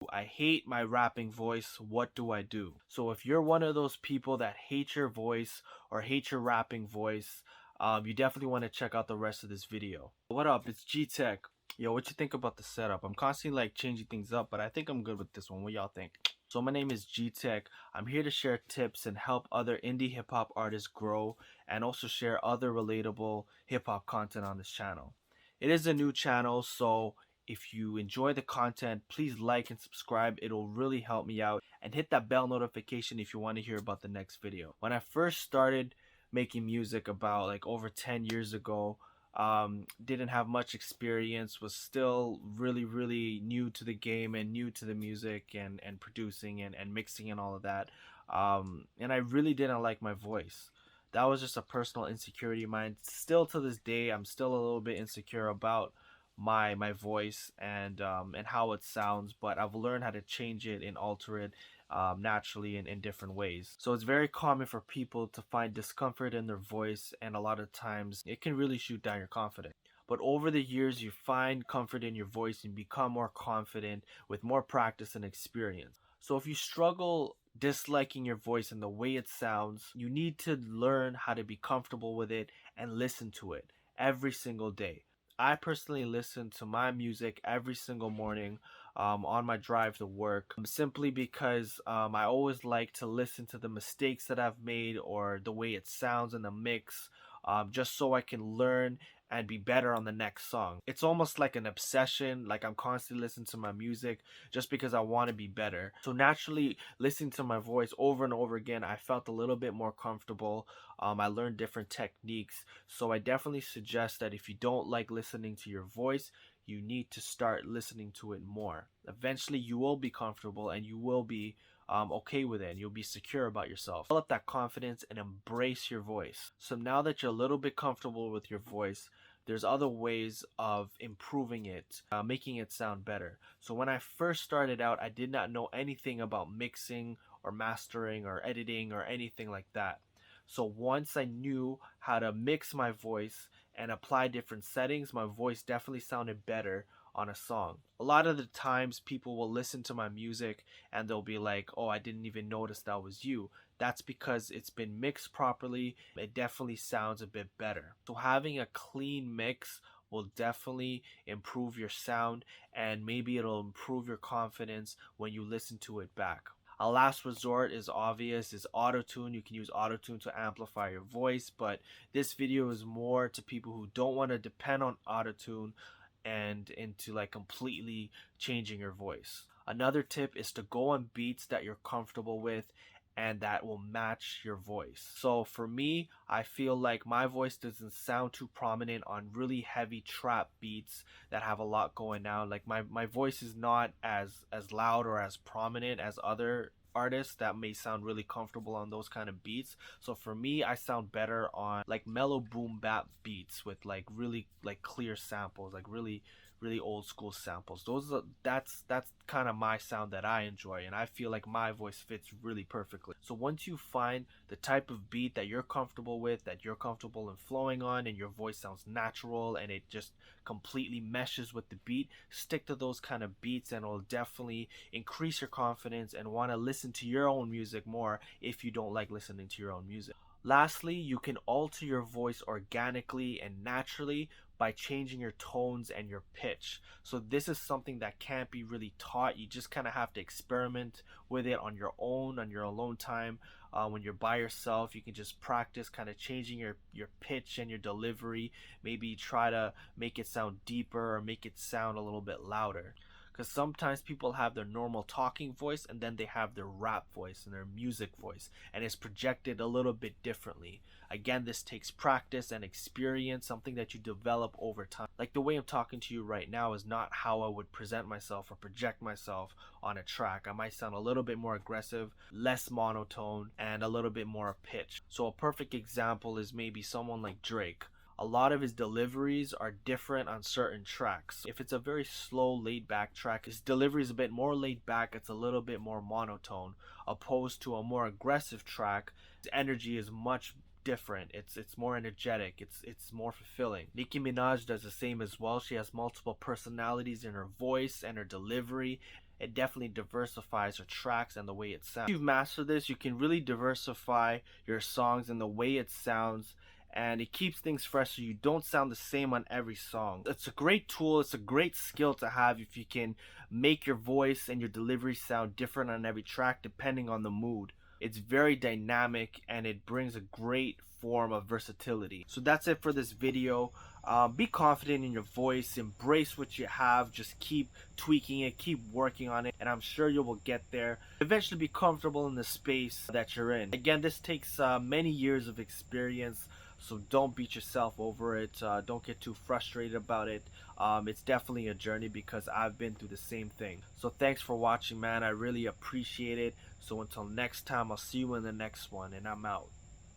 I hate my rapping voice. What do I do? So if you're one of those people that hate your voice or hate your rapping voice, you definitely want to check out the rest of this video. What up? It's GTech. Yo, what you think about the setup? I'm constantly like changing things up, but I think I'm good with this one. What y'all think? So my name is GTech. I'm here to share tips and help other indie hip hop artists grow and also share other relatable hip hop content on this channel. It is a new channel, so if you enjoy the content, please like and subscribe. It'll really help me out. And hit that bell notification if you want to hear about the next video. When I first started making music about like over 10 years ago, didn't have much experience, was still really new to the game and new to the music and producing and mixing and all of that. And I really didn't like my voice. That was just a personal insecurity of mine. Still to this day, I'm still a little bit insecure about my voice and how it sounds, but I've learned how to change it and alter it naturally in different ways. So it's very common for people to find discomfort in their voice, and a lot of times it can really shoot down your confidence. But over the years, you find comfort in your voice and become more confident with more practice and experience. So if you struggle disliking your voice and the way it sounds, you need to learn how to be comfortable with it and listen to it every single day. I personally listen to my music every single morning on my drive to work, simply because I always like to listen to the mistakes that I've made or the way it sounds in the mix, just so I can learn and be better on the next song. It's almost like an obsession, like I'm constantly listening to my music just because I want to be better. So naturally, listening to my voice over and over again, I felt a little bit more comfortable. I learned different techniques. So I definitely suggest that if you don't like listening to your voice, you need to start listening to it more. Eventually, you will be comfortable and you will be okay with it, and you'll be secure about yourself. Develop that confidence and embrace your voice. So now that you're a little bit comfortable with your voice, there's other ways of improving it, making it sound better. So when I first started out, I did not know anything about mixing or mastering or editing or anything like that. So once I knew how to mix my voice and apply different settings, my voice definitely sounded better on a song. A lot of the times people will listen to my music and they'll be like, "Oh, I didn't even notice that was you." That's because it's been mixed properly. It definitely sounds a bit better. So having a clean mix will definitely improve your sound, and maybe it'll improve your confidence when you listen to it back. A last resort is obvious, is autotune. You can use autotune to amplify your voice, but this video is more to people who don't want to depend on autotune and into like completely changing your voice. Another tip is to go on beats that you're comfortable with and that will match your voice. So for me, I feel like my voice doesn't sound too prominent on really heavy trap beats that have a lot going on. Like my voice is not as loud or as prominent as other artists that may sound really comfortable on those kind of beats. So for me, I sound better on like mellow boom bap beats with like really like clear samples, like really old school samples. That's kind of my sound that I enjoy, and I feel like my voice fits really perfectly. So once you find the type of beat that you're comfortable with, that you're comfortable in flowing on, and your voice sounds natural and it just completely meshes with the beat, stick to those kind of beats and it'll definitely increase your confidence and want to listen to your own music more if you don't like listening to your own music. Lastly, you can alter your voice organically and naturally by changing your tones and your pitch. So this is something that can't be really taught. You just kind of have to experiment with it on your own, on your alone time. When you're by yourself, you can just practice kind of changing your pitch and your delivery. Maybe try to make it sound deeper or make it sound a little bit louder. Because sometimes people have their normal talking voice and then they have their rap voice and their music voice, and it's projected a little bit differently. Again, this takes practice and experience, something that you develop over time. Like the way I'm talking to you right now is not how I would present myself or project myself on a track. I might sound a little bit more aggressive, less monotone, and a little bit more pitch. So a perfect example is maybe someone like Drake. A lot of his deliveries are different on certain tracks. If it's a very slow, laid back track, his delivery is a bit more laid back, it's a little bit more monotone. Opposed to a more aggressive track, his energy is much different. It's more energetic, it's more fulfilling. Nicki Minaj does the same as well. She has multiple personalities in her voice and her delivery, it definitely diversifies your tracks and the way it sounds. If you've mastered this, you can really diversify your songs and the way it sounds, and it keeps things fresh so you don't sound the same on every song. It's a great tool, it's a great skill to have if you can make your voice and your delivery sound different on every track depending on the mood. It's very dynamic and it brings a great form of versatility. So that's it for this video. Be confident in your voice, embrace what you have, just keep tweaking it, keep working on it, and I'm sure you will get there. Eventually be comfortable in the space that you're in. Again, this takes many years of experience, so don't beat yourself over it. Don't get too frustrated about it. It's definitely a journey because I've been through the same thing. So thanks for watching, man. I really appreciate it. So until next time, I'll see you in the next one, and I'm out.